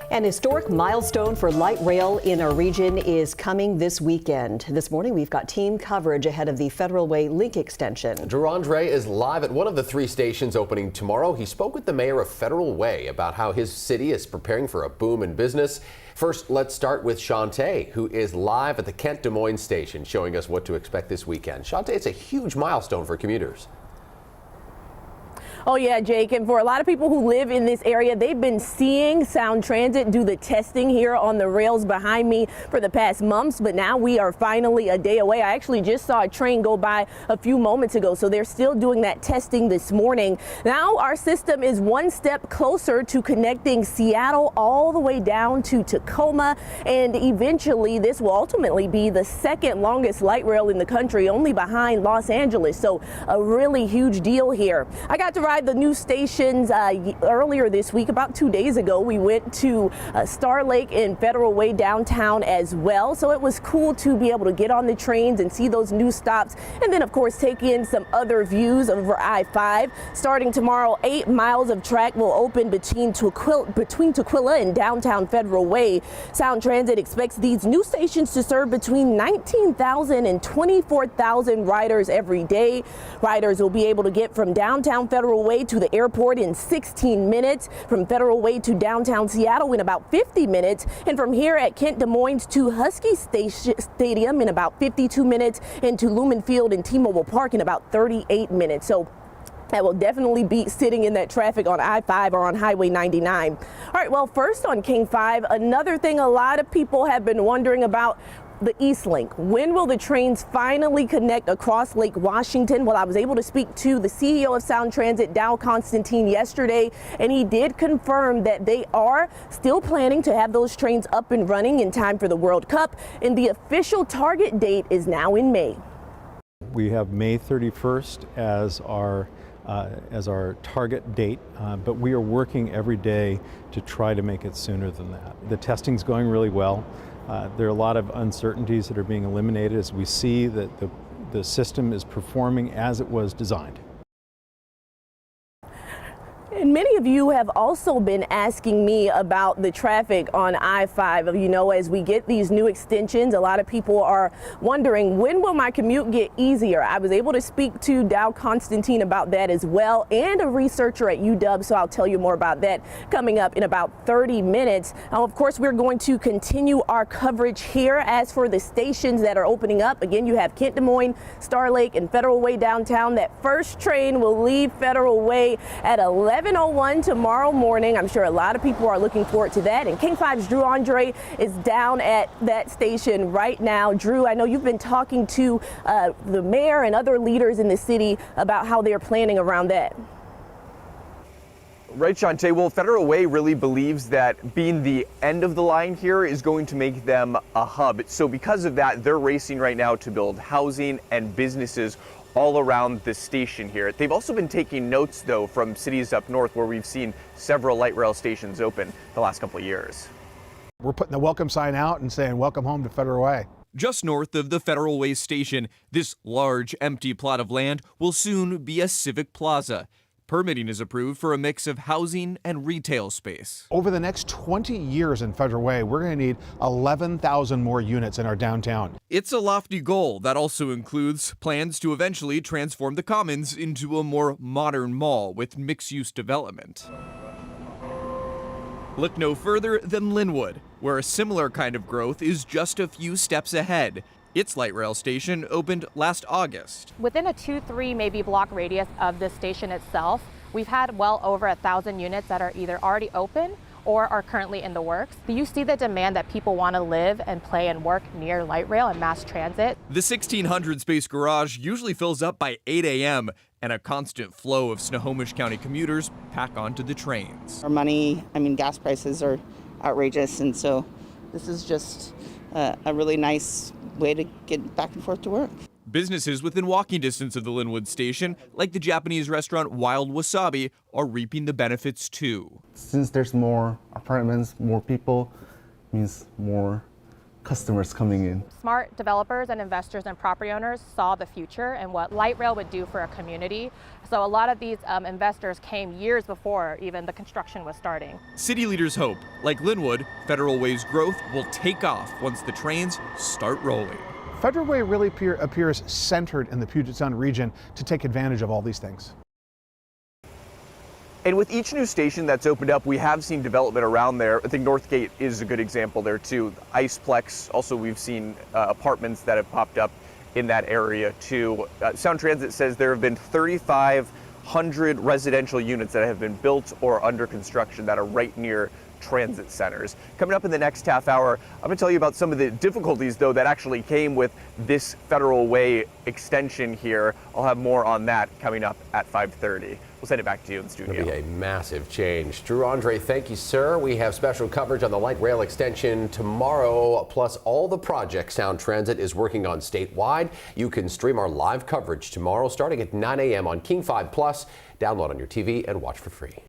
An historic milestone for light rail in our region is coming this weekend. This morning, we've got team coverage ahead of the Federal Way link extension. Drew Andre is live at one of the 3 stations opening tomorrow. He spoke with the mayor of Federal Way about how his city is preparing for a boom in business. First, let's start with Shantae, who is live at the Kent Des Moines station, showing us what to expect this weekend. Shantae, it's a huge milestone for commuters. Oh yeah, Jake, and for a lot of people who live in this area, they've been seeing Sound Transit do the testing here on the rails behind me for the past months, but now we are finally a day away. I actually just saw a train go by a few moments ago, so they're still doing that testing this morning. Now our system is one step closer to connecting Seattle all the way down to Tacoma, and eventually this will ultimately be the second longest light rail in the country, only behind Los Angeles, so a really huge deal here. I got to ride the new stations earlier this week. About 2 days ago, we went to Star Lake and Federal Way downtown as well. So it was cool to be able to get on the trains and see those new stops. And then, of course, take in some other views over I-5. Starting tomorrow, 8 miles of track will open between Tukwila and downtown Federal Way. Sound Transit expects these new stations to serve between 19,000 and 24,000 riders every day. Riders will be able to get from downtown Federal Way to the airport in 16 minutes, from Federal Way to downtown Seattle in about 50 minutes, and from here at Kent Des Moines to Husky Stadium in about 52 minutes, and to Lumen Field and T-Mobile Park in about 38 minutes. So that will definitely beat sitting in that traffic on I-5 or on Highway 99. All right, well, first on King 5, another thing a lot of people have been wondering about: the East Link. When will the trains finally connect across Lake Washington? Well, I was able to speak to the CEO of Sound Transit, Dow Constantine, yesterday, and he did confirm that they are still planning to have those trains up and running in time for the World Cup, and the official target date is now in May. We have May 31st as our target date, but we are working every day to try to make it sooner than that. The testing's going really well. There are a lot of uncertainties that are being eliminated as we see that the system is performing as it was designed. And many of you have also been asking me about the traffic on I-5. You know, as we get these new extensions, a lot of people are wondering, when will my commute get easier? I was able to speak to Dow Constantine about that as well, and a researcher at UW, so I'll tell you more about that coming up in about 30 minutes. Now, of course, we're going to continue our coverage here. As for the stations that are opening up, again, you have Kent Des Moines, Star Lake, and Federal Way downtown. That first train will leave Federal Way at 11:01 tomorrow morning. I'm sure a lot of people are looking forward to that. And King 5's Drew Andre is down at that station right now. Drew, I know you've been talking to the mayor and other leaders in the city about how they're planning around that. Right, Shantae. Well, Federal Way really believes that being the end of the line here is going to make them a hub. So because of that, they're racing right now to build housing and businesses all around the station here. They've also been taking notes, though, from cities up north where we've seen several light rail stations open the last couple of years. We're putting the welcome sign out and saying, welcome home to Federal Way. Just north of the Federal Way station, this large empty plot of land will soon be a civic plaza. Permitting is approved for a mix of housing and retail space. Over the next 20 years in Federal Way, we're going to need 11,000 more units in our downtown. It's a lofty goal that also includes plans to eventually transform the Commons into a more modern mall with mixed-use development. Look no further than Linwood, where a similar kind of growth is just a few steps ahead. Its light rail station opened last August. Within a 2-3 maybe block radius of the station itself, we've had well over 1,000 units that are either already open or are currently in the works. You see the demand that people want to live and play and work near light rail and mass transit. The 1,600 space garage usually fills up by 8 a.m. and a constant flow of Snohomish County commuters pack onto the trains. Our money, gas prices are outrageous, and so this is just a really nice way to get back and forth to work. Businesses within walking distance of the Linwood station, like the Japanese restaurant Wild Wasabi, are reaping the benefits too. Since there's more apartments, more people, means more customers coming in. Smart developers and investors and property owners saw the future and what light rail would do for a community. So a lot of these investors came years before even the construction was starting. City leaders hope, like Linwood, Federal Way's growth will take off once the trains start rolling. Federal Way really appears centered in the Puget Sound region to take advantage of all these things. And with each new station that's opened up, we have seen development around there. I think Northgate is a good example there too. Iceplex, also we've seen apartments that have popped up in that area too. Sound Transit says there have been 3,500 residential units that have been built or under construction that are right near transit centers. Coming up in the next half hour, I'm going to tell you about some of the difficulties though that actually came with this Federal Way extension here. I'll have more on that coming up at 5:30. We'll send it back to you in the studio. It'll be a massive change. Drew Andre, thank you, sir. We have special coverage on the light rail extension tomorrow, plus all the projects Sound Transit is working on statewide. You can stream our live coverage tomorrow starting at 9 a.m. on King 5 Plus. Download on your TV and watch for free.